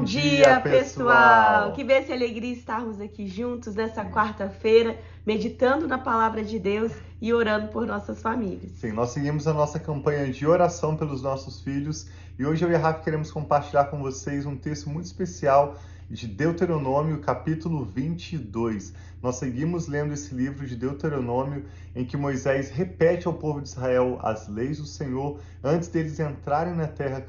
dia, pessoal! Que bênção e alegria estarmos aqui juntos nessa quarta-feira, meditando na palavra de Deus e orando por nossas famílias. Sim, nós seguimos a nossa campanha de oração pelos nossos filhos e hoje eu e a Rafa queremos compartilhar com vocês um texto muito especial de Deuteronômio, capítulo 22. Nós seguimos lendo esse livro de Deuteronômio em que Moisés repete ao povo de Israel as leis do Senhor antes deles entrarem na terra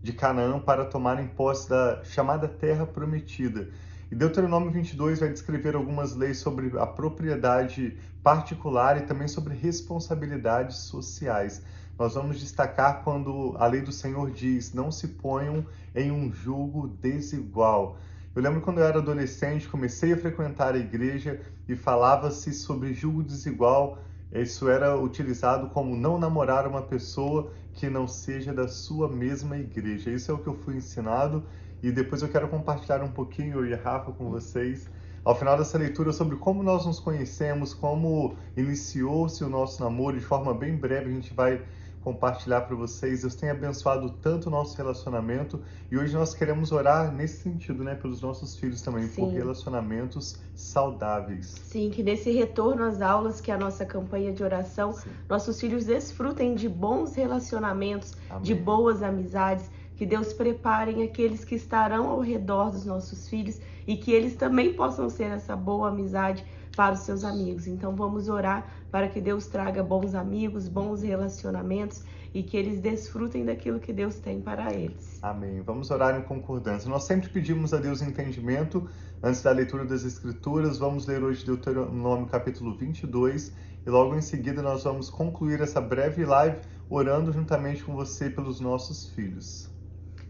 de Canaã para tomarem posse da chamada Terra Prometida. E Deuteronômio 22 vai descrever algumas leis sobre a propriedade particular e também sobre responsabilidades sociais. Nós vamos destacar quando a lei do Senhor diz: não se ponham em um jugo desigual. Eu lembro quando eu era adolescente, comecei a frequentar a igreja e falava-se sobre jugo desigual. Isso era utilizado como não namorar uma pessoa que não seja da sua mesma igreja. Isso é o que eu fui ensinado e depois eu quero compartilhar um pouquinho, eu e a Rafa, com vocês, ao final dessa leitura, sobre como nós nos conhecemos, como iniciou-se o nosso namoro. De forma bem breve a gente vai compartilhar para vocês. Deus tem abençoado tanto o nosso relacionamento e hoje nós queremos orar nesse sentido, né, pelos nossos filhos também, por relacionamentos saudáveis. Sim, que nesse retorno às aulas, que é a nossa campanha de oração, nossos filhos desfrutem de bons relacionamentos, de boas amizades, que Deus prepare aqueles que estarão ao redor dos nossos filhos e que eles também possam ser essa boa amizade para os seus amigos. Então vamos orar para que Deus traga bons amigos, bons relacionamentos e que eles desfrutem daquilo que Deus tem para eles. Amém. Vamos orar em concordância. Nós sempre pedimos a Deus entendimento antes da leitura das Escrituras. Vamos ler hoje Deuteronômio capítulo 22 e logo em seguida nós vamos concluir essa breve live orando juntamente com você pelos nossos filhos.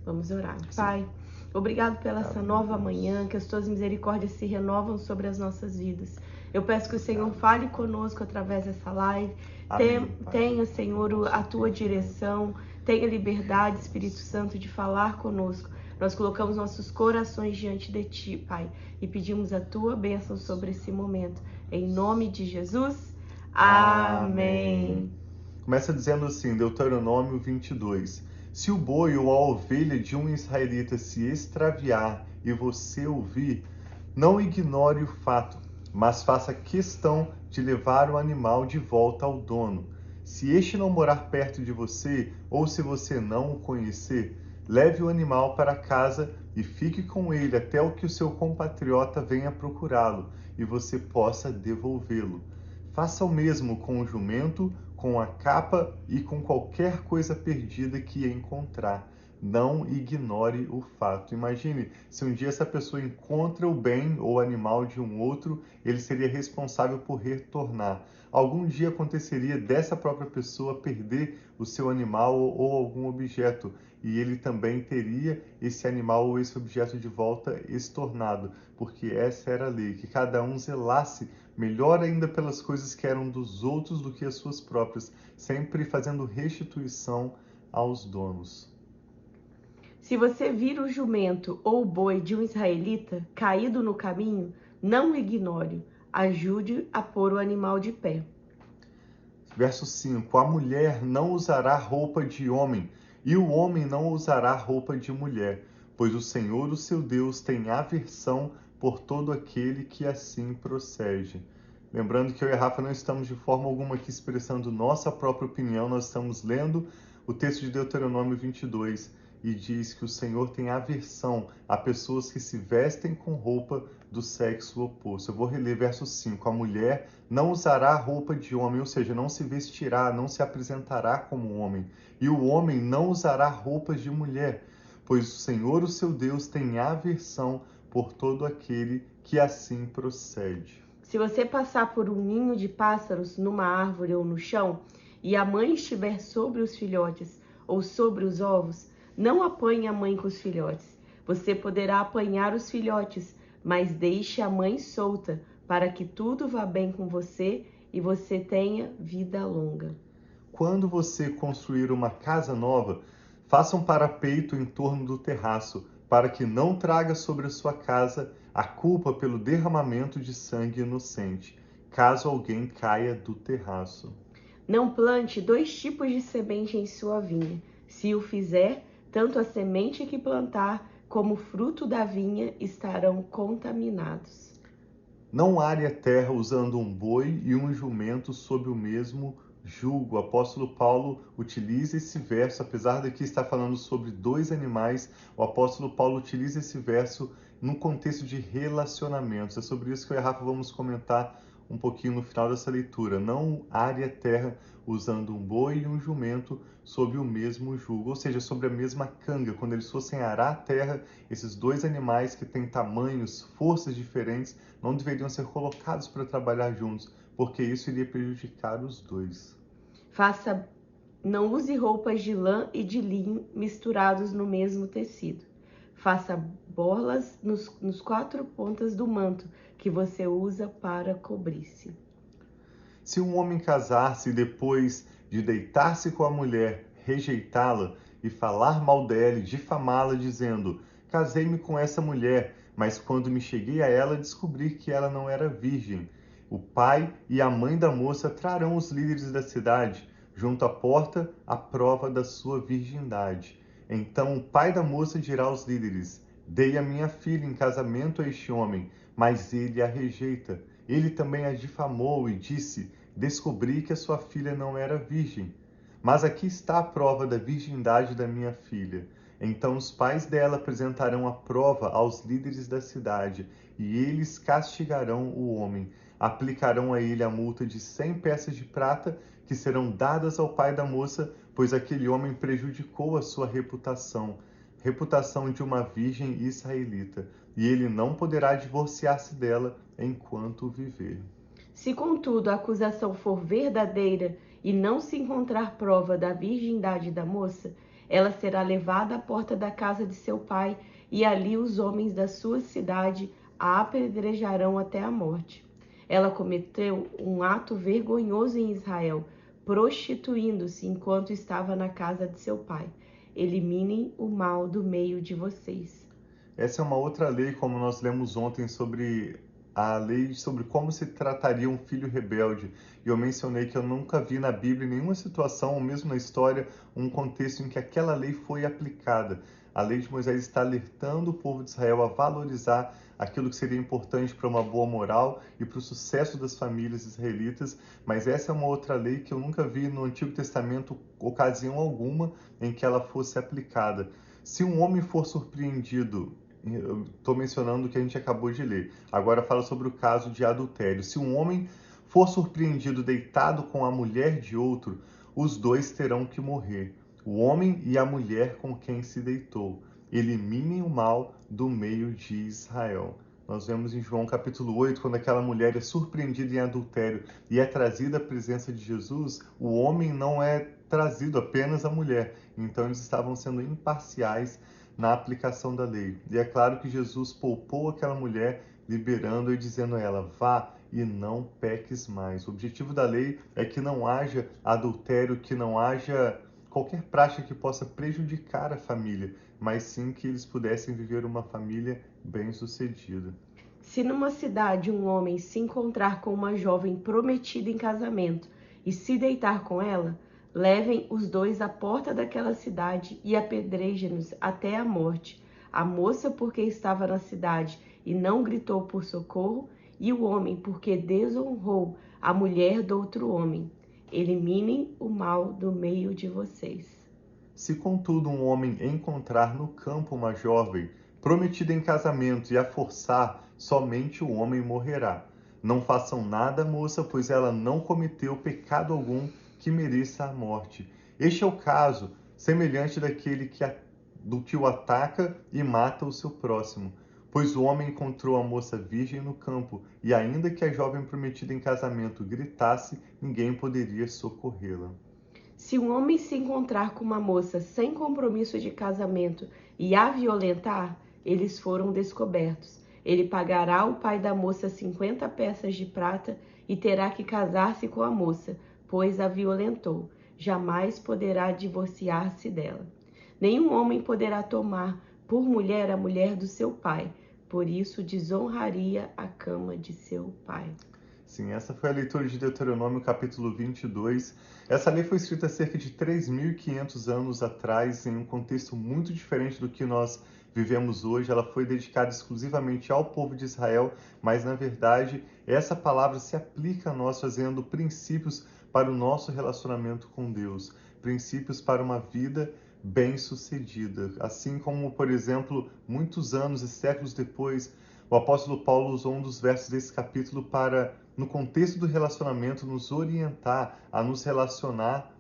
Vamos orar. Pai, obrigado pela essa nova manhã, que as tuas misericórdias se renovam sobre as nossas vidas. Eu peço que o Senhor fale conosco através dessa live. Tenha, Senhor, a tua direção. Tenha liberdade, Espírito Santo, de falar conosco. Nós colocamos nossos corações diante de ti, Pai, e pedimos a tua bênção sobre esse momento. Em nome de Jesus. Amém. Começa dizendo assim, Deuteronômio 22. Se o boi ou a ovelha de um israelita se extraviar e você ouvir, não ignore o fato, mas faça questão de levar o animal de volta ao dono. Se este não morar perto de você, ou se você não o conhecer, leve o animal para casa e fique com ele até o que o seu compatriota venha procurá-lo e você possa devolvê-lo. Faça o mesmo com o jumento, com a capa e com qualquer coisa perdida que encontrar. Não ignore o fato. Imagine, se um dia essa pessoa encontra o bem ou animal de um outro, ele seria responsável por retornar. Algum dia aconteceria dessa própria pessoa perder o seu animal ou algum objeto, e ele também teria esse animal ou esse objeto de volta estornado, porque essa era a lei, que cada um zelasse melhor ainda pelas coisas que eram dos outros do que as suas próprias, sempre fazendo restituição aos donos. Se você vir o jumento ou o boi de um israelita caído no caminho, não o ignore, ajude a pôr o animal de pé. Verso 5. A mulher não usará roupa de homem, e o homem não usará roupa de mulher, pois o Senhor, o seu Deus, tem aversão por todo aquele que assim procede. Lembrando que eu e a Rafa não estamos de forma alguma aqui expressando nossa própria opinião, nós estamos lendo o texto de Deuteronômio 22 e diz que o Senhor tem aversão a pessoas que se vestem com roupa do sexo oposto. Eu vou reler verso 5. A mulher não usará roupa de homem, ou seja, não se vestirá, não se apresentará como homem. E o homem não usará roupas de mulher, pois o Senhor, o seu Deus, tem aversão por todo aquele que assim procede. Se você passar por um ninho de pássaros numa árvore ou no chão, e a mãe estiver sobre os filhotes ou sobre os ovos, não apanhe a mãe com os filhotes. Você poderá apanhar os filhotes, mas deixe a mãe solta, para que tudo vá bem com você e você tenha vida longa. Quando você construir uma casa nova, faça um parapeito em torno do terraço, para que não traga sobre a sua casa a culpa pelo derramamento de sangue inocente, caso alguém caia do terraço. Não plante 2 tipos de semente em sua vinha. Se o fizer, tanto a semente que plantar como fruto da vinha, estarão contaminados. Não are a terra usando um boi e um jumento sob o mesmo jugo. O apóstolo Paulo utiliza esse verso, apesar de que está falando sobre dois animais, o apóstolo Paulo utiliza esse verso no contexto de relacionamentos. É sobre isso que eu e a Rafa vamos comentar um pouquinho no final dessa leitura. Não are a terra usando um boi e um jumento sob o mesmo jugo, ou seja, sobre a mesma canga. Quando eles fossem arar a terra, esses dois animais que têm tamanhos, forças diferentes, não deveriam ser colocados para trabalhar juntos, porque isso iria prejudicar os dois. Não use roupas de lã e de linho misturados no mesmo tecido. Faça borlas nos 4 pontas do manto que você usa para cobrir-se. Se um homem casar-se e depois de deitar-se com a mulher, rejeitá-la e falar mal dela e difamá-la, dizendo: casei-me com essa mulher, mas quando me cheguei a ela descobri que ela não era virgem. O pai e a mãe da moça trarão os líderes da cidade junto à porta à prova da sua virgindade. Então o pai da moça dirá aos líderes: dei a minha filha em casamento a este homem, mas ele a rejeita. Ele também a difamou e disse: descobri que a sua filha não era virgem. Mas aqui está a prova da virgindade da minha filha. Então os pais dela apresentarão a prova aos líderes da cidade, e eles castigarão o homem. Aplicarão a ele a multa de 100 peças de prata, que serão dadas ao pai da moça, pois aquele homem prejudicou a sua reputação de uma virgem israelita, e ele não poderá divorciar-se dela enquanto viver. Se, contudo, a acusação for verdadeira e não se encontrar prova da virgindade da moça, ela será levada à porta da casa de seu pai, e ali os homens da sua cidade a apedrejarão até a morte. Ela cometeu um ato vergonhoso em Israel, prostituindo-se enquanto estava na casa de seu pai. Eliminem o mal do meio de vocês. Essa é uma outra lei, como nós lemos ontem, sobre a lei sobre como se trataria um filho rebelde. E eu mencionei que eu nunca vi na Bíblia nenhuma situação, ou mesmo na história, um contexto em que aquela lei foi aplicada. A lei de Moisés está alertando o povo de Israel a valorizar aquilo que seria importante para uma boa moral e para o sucesso das famílias israelitas, mas essa é uma outra lei que eu nunca vi no Antigo Testamento ocasião alguma em que ela fosse aplicada. Se um homem for surpreendido, eu estou mencionando o que a gente acabou de ler, agora fala sobre o caso de adultério. Se um homem for surpreendido deitado com a mulher de outro, os dois terão que morrer, o homem e a mulher com quem se deitou. Eliminem o mal do meio de Israel. Nós vemos em João capítulo 8, quando aquela mulher é surpreendida em adultério e é trazida à presença de Jesus, o homem não é trazido, apenas a mulher. Então eles estavam sendo imparciais na aplicação da lei. E é claro que Jesus poupou aquela mulher, liberando e dizendo a ela: vá e não peques mais. O objetivo da lei é que não haja adultério, que não haja qualquer prática que possa prejudicar a família, mas sim que eles pudessem viver uma família bem-sucedida. Se numa cidade um homem se encontrar com uma jovem prometida em casamento e se deitar com ela, levem os dois à porta daquela cidade e apedrejem-nos até a morte. A moça porque estava na cidade e não gritou por socorro, e o homem porque desonrou a mulher do outro homem. Eliminem o mal do meio de vocês. Se, contudo, um homem encontrar no campo uma jovem prometida em casamento e a forçar, somente o homem morrerá. Não façam nada, moça, pois ela não cometeu pecado algum que mereça a morte. Este é o caso semelhante do que o ataca e mata o seu próximo. Pois o homem encontrou a moça virgem no campo, e ainda que a jovem prometida em casamento gritasse, ninguém poderia socorrê-la. Se um homem se encontrar com uma moça sem compromisso de casamento e a violentar, eles foram descobertos. Ele pagará ao pai da moça 50 peças de prata e terá que casar-se com a moça, pois a violentou. Jamais poderá divorciar-se dela. Nenhum homem poderá tomar por mulher a mulher do seu pai, por isso desonraria a cama de seu pai. Sim, essa foi a leitura de Deuteronômio, capítulo 22. Essa lei foi escrita cerca de 3.500 anos atrás, em um contexto muito diferente do que nós vivemos hoje, ela foi dedicada exclusivamente ao povo de Israel, mas na verdade essa palavra se aplica a nós, trazendo princípios para o nosso relacionamento com Deus, princípios para uma vida bem-sucedida. Assim como, por exemplo, muitos anos e séculos depois, o apóstolo Paulo usou um dos versos desse capítulo para, no contexto do relacionamento, nos orientar a nos relacionar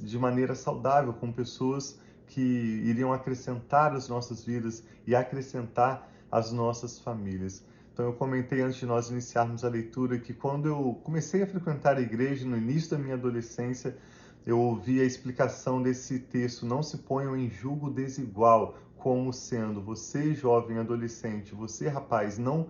de maneira saudável com pessoas que iriam acrescentar as nossas vidas e acrescentar as nossas famílias. Então eu comentei antes de nós iniciarmos a leitura que quando eu comecei a frequentar a igreja no início da minha adolescência, eu ouvi a explicação desse texto: não se ponham em julgo desigual, como sendo você jovem, adolescente, você rapaz, não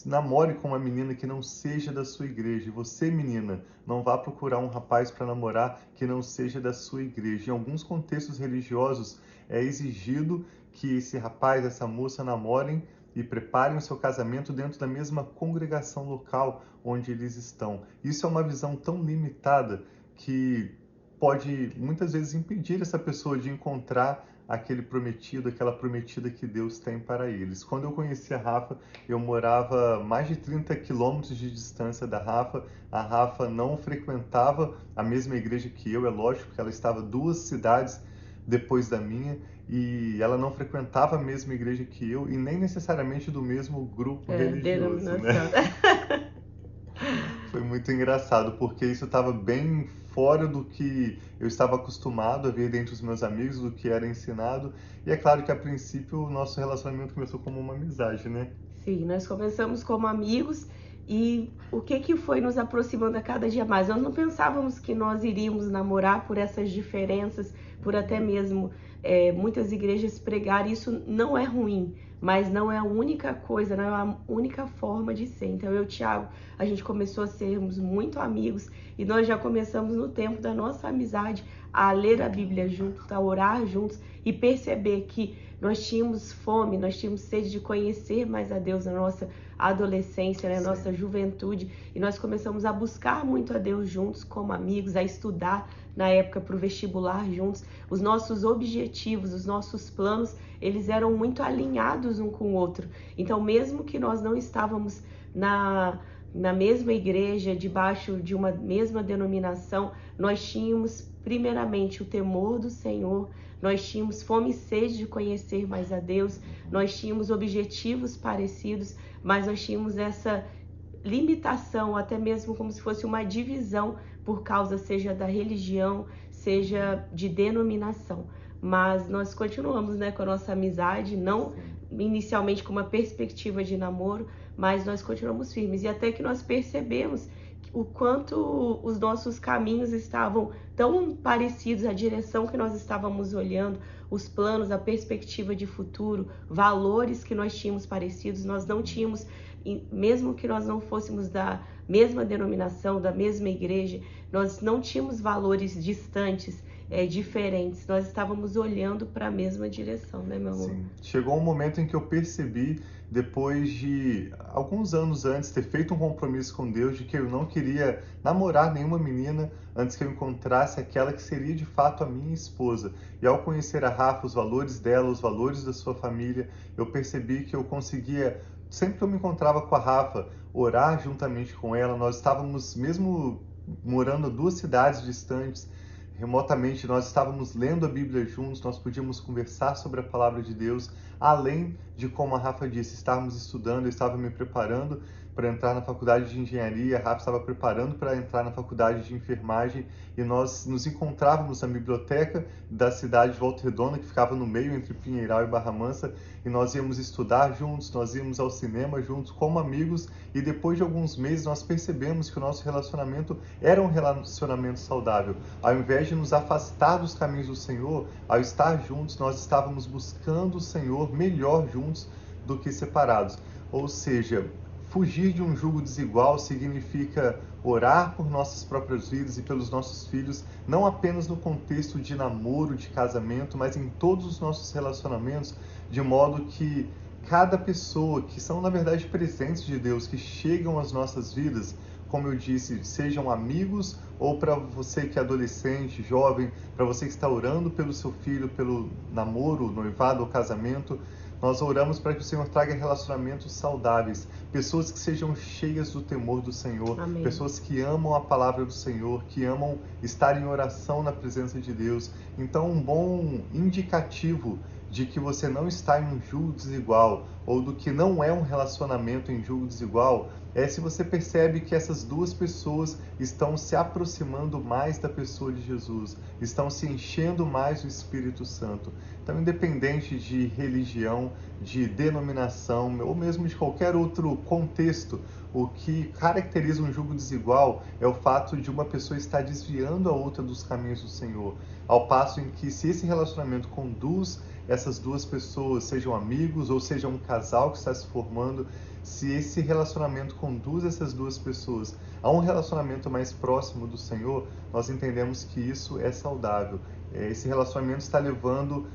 namore com uma menina que não seja da sua igreja. Você, menina, não vá procurar um rapaz para namorar que não seja da sua igreja. Em alguns contextos religiosos é exigido que esse rapaz, essa moça namorem e preparem o seu casamento dentro da mesma congregação local onde eles estão. Isso é uma visão tão limitada que pode muitas vezes impedir essa pessoa de encontrar aquele prometido, aquela prometida que Deus tem para eles. Quando eu conheci a Rafa, eu morava mais de 30 quilômetros de distância da Rafa. A Rafa não frequentava a mesma igreja que eu, é lógico que ela estava 2 cidades depois da minha, e ela não frequentava a mesma igreja que eu, e nem necessariamente do mesmo grupo religioso, né? Foi muito engraçado, porque isso estava bem fora do que eu estava acostumado a ver dentre os meus amigos, do que era ensinado. E é claro que, a princípio, o nosso relacionamento começou como uma amizade, né? Sim, nós começamos como amigos, e o que foi nos aproximando a cada dia mais? Nós não pensávamos que nós iríamos namorar por essas diferenças, por até mesmo muitas igrejas pregar. Isso não é ruim, mas não é a única coisa, não é a única forma de ser. Então eu e o Thiago, a gente começou a sermos muito amigos, e nós já começamos no tempo da nossa amizade a ler a Bíblia juntos, a orar juntos e perceber que nós tínhamos fome, nós tínhamos sede de conhecer mais a Deus na nossa adolescência, na nossa juventude, e nós começamos a buscar muito a Deus juntos como amigos, a estudar na época para o vestibular juntos. Os nossos objetivos, os nossos planos, eles eram muito alinhados um com o outro. Então, mesmo que nós não estávamos na mesma igreja, debaixo de uma mesma denominação, nós tínhamos primeiramente o temor do Senhor, nós tínhamos fome e sede de conhecer mais a Deus, nós tínhamos objetivos parecidos, mas nós tínhamos essa limitação, até mesmo como se fosse uma divisão por causa seja da religião, seja de denominação. Mas nós continuamos, né, com a nossa amizade, não inicialmente com uma perspectiva de namoro, mas nós continuamos firmes, e até que nós percebemos o quanto os nossos caminhos estavam tão parecidos, a direção que nós estávamos olhando, os planos, a perspectiva de futuro, valores que nós tínhamos parecidos. Nós não tínhamos, mesmo que nós não fôssemos da mesma denominação, da mesma igreja, nós não tínhamos valores distantes, diferentes. Nós estávamos olhando para a mesma direção, né, meu amor? Sim. Chegou um momento em que eu percebi, depois de alguns anos antes ter feito um compromisso com Deus, de que eu não queria namorar nenhuma menina antes que eu encontrasse aquela que seria de fato a minha esposa. E ao conhecer a Rafa, os valores dela, os valores da sua família, eu percebi que eu conseguia, sempre que eu me encontrava com a Rafa, orar juntamente com ela. Nós estávamos, mesmo morando a 2 cidades distantes, remotamente, nós estávamos lendo a Bíblia juntos, nós podíamos conversar sobre a palavra de Deus, além de, como a Rafa disse, estávamos estudando. Eu estava me preparando para entrar na faculdade de engenharia, a Rafa estava preparando para entrar na faculdade de enfermagem, e nós nos encontrávamos na biblioteca da cidade de Volta Redonda, que ficava no meio entre Pinheiral e Barra Mansa, e nós íamos estudar juntos, nós íamos ao cinema juntos como amigos, e depois de alguns meses nós percebemos que o nosso relacionamento era um relacionamento saudável. Ao invés de nos afastar dos caminhos do Senhor, ao estar juntos, nós estávamos buscando o Senhor melhor juntos do que separados. Ou seja, fugir de um jugo desigual significa orar por nossas próprias vidas e pelos nossos filhos, não apenas no contexto de namoro, de casamento, mas em todos os nossos relacionamentos, de modo que cada pessoa, que são na verdade presentes de Deus, que chegam às nossas vidas, como eu disse, sejam amigos, ou para você que é adolescente, jovem, para você que está orando pelo seu filho, pelo namoro, noivado ou casamento, Nós oramos para que o Senhor traga relacionamentos saudáveis, pessoas que sejam cheias do temor do Senhor, Amém. pessoas que amam a palavra do Senhor, que amam estar em oração na presença de Deus. Então, um bom indicativo de que você não está em um julgo desigual, ou do que não é um relacionamento em julgo desigual, é se você percebe que essas duas pessoas estão se aproximando mais da pessoa de Jesus, estão se enchendo mais do Espírito Santo. Então, independente de religião, de denominação, ou mesmo de qualquer outro contexto, o que caracteriza um julgo desigual é o fato de uma pessoa estar desviando a outra dos caminhos do Senhor, ao passo em que, se esse relacionamento conduz essas duas pessoas, sejam amigos ou seja um casal que está se formando, se esse relacionamento conduz essas duas pessoas a um relacionamento mais próximo do Senhor, nós entendemos que isso é saudável. Esse relacionamento está levando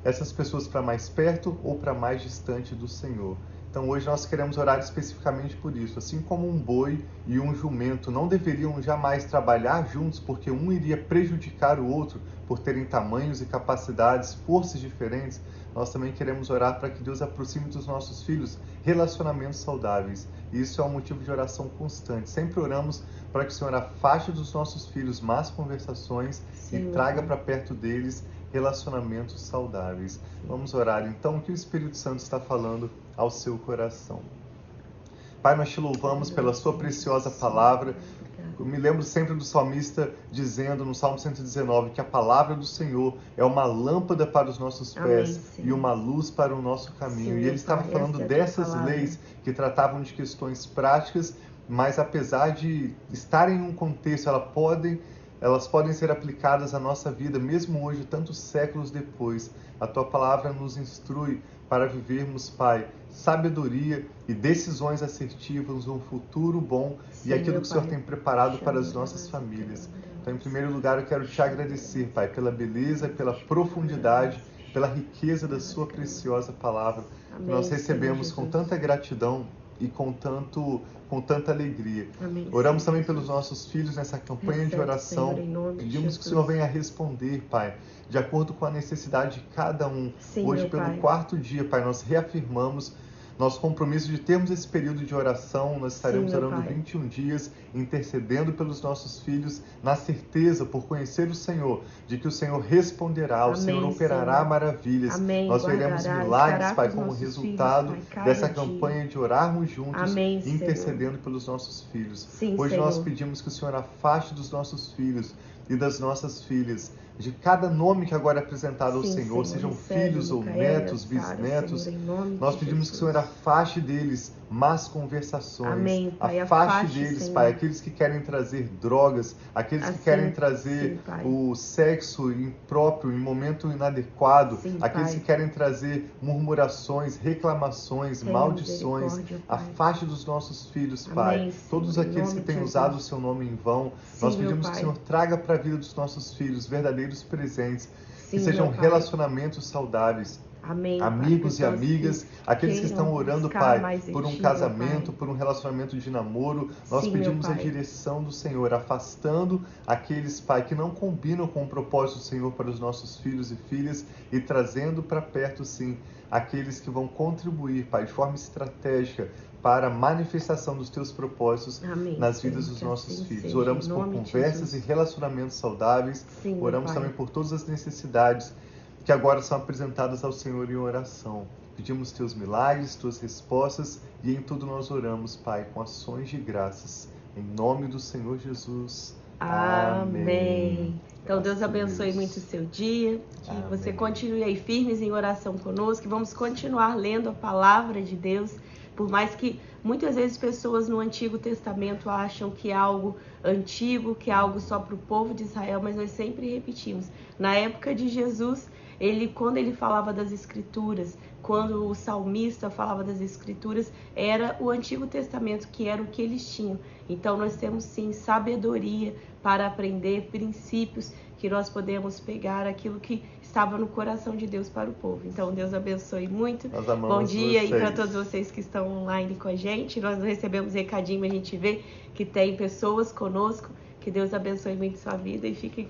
essas pessoas para mais perto ou para mais distante do Senhor. Então hoje nós queremos orar especificamente por isso. Assim como um boi e um jumento não deveriam jamais trabalhar juntos porque um iria prejudicar o outro por terem tamanhos e capacidades, forças diferentes, nós também queremos orar para que Deus aproxime dos nossos filhos relacionamentos saudáveis. E isso é um motivo de oração constante. Sempre oramos para que o Senhor afaste dos nossos filhos más conversações e traga para perto deles relacionamentos saudáveis. Vamos orar então o que o Espírito Santo está falando ao seu coração. Pai, nós te louvamos pela sua preciosa palavra. Eu me lembro sempre do salmista dizendo no Salmo 119 que a palavra do Senhor é uma lâmpada para os nossos pés e uma luz para o nosso caminho. Sim, e ele estava falando dessas leis que tratavam de questões práticas, mas apesar de estarem em um contexto, elas podem ser aplicadas à nossa vida, mesmo hoje, tantos séculos depois. A Tua palavra nos instrui para vivermos, Pai, sabedoria e decisões assertivas, um futuro bom e aquilo que o Senhor tem preparado para as nossas famílias. Então, em primeiro lugar, eu quero Te agradecer, Pai, pela beleza, pela profundidade, pela riqueza da Sua preciosa palavra, que nós recebemos com tanta gratidão e com tanta alegria. Amém, oramos também pelos nossos filhos nessa campanha de oração. Senhor, pedimos que o Senhor venha responder, Pai, de acordo com a necessidade de cada um. Sim, hoje, pelo quarto dia, Pai, nós reafirmamos nosso compromisso de termos esse período de oração. Nós estaremos orando 21 dias, intercedendo pelos nossos filhos, na certeza, por conhecer o Senhor, de que o Senhor responderá, o Senhor operará maravilhas. Amém. Nós veremos milagres, Pai, como resultado dessa campanha de orarmos juntos, intercedendo pelos nossos filhos. Sim, hoje Senhor, nós pedimos que o Senhor afaste dos nossos filhos e das nossas filhas, de cada nome que agora é apresentado ao Senhor, sejam filhos ou netos, bisnetos, nós pedimos que o Senhor afaste deles más conversações. Amém, Pai, afaste deles, Senhor. Pai, aqueles que querem trazer drogas, aqueles que querem trazer o sexo impróprio em momento inadequado, aqueles que querem trazer murmurações, reclamações, maldições. Afaste dos nossos filhos, Pai. Amém, todos aqueles que têm usado o seu nome em vão, nós pedimos que o Senhor traga para a vida dos nossos filhos verdadeiros presentes, que sejam relacionamentos saudáveis. Amém, amigos e amigas, aqueles que estão orando, Pai, por um casamento, por um relacionamento de namoro, nós pedimos a direção do Senhor, afastando aqueles, Pai, que não combinam com o propósito do Senhor para os nossos filhos e filhas e trazendo para perto, sim, aqueles que vão contribuir, Pai, de forma estratégica para a manifestação dos Teus propósitos nas vidas dos nossos filhos. Oramos por conversas e relacionamentos saudáveis, oramos também por todas as necessidades que agora são apresentadas ao Senhor em oração. Pedimos Teus milagres, Tuas respostas e em tudo nós oramos, Pai, com ações de graças. Em nome do Senhor Jesus. Amém. Então Deus abençoe muito o seu dia, que você continue aí firmes em oração conosco, que vamos continuar lendo a palavra de Deus, por mais que muitas vezes pessoas no Antigo Testamento acham que é algo antigo, que é algo só para o povo de Israel, mas nós sempre repetimos. Na época de Jesus, quando ele falava das Escrituras, quando o salmista falava das Escrituras, era o Antigo Testamento, que era o que eles tinham. Então nós temos sim sabedoria para aprender princípios que nós podemos pegar aquilo que estava no coração de Deus para o povo. Então Deus abençoe muito. Bom dia aí para todos vocês que estão online com a gente. Nós recebemos recadinho, a gente vê que tem pessoas conosco. Que Deus abençoe muito sua vida e fiquem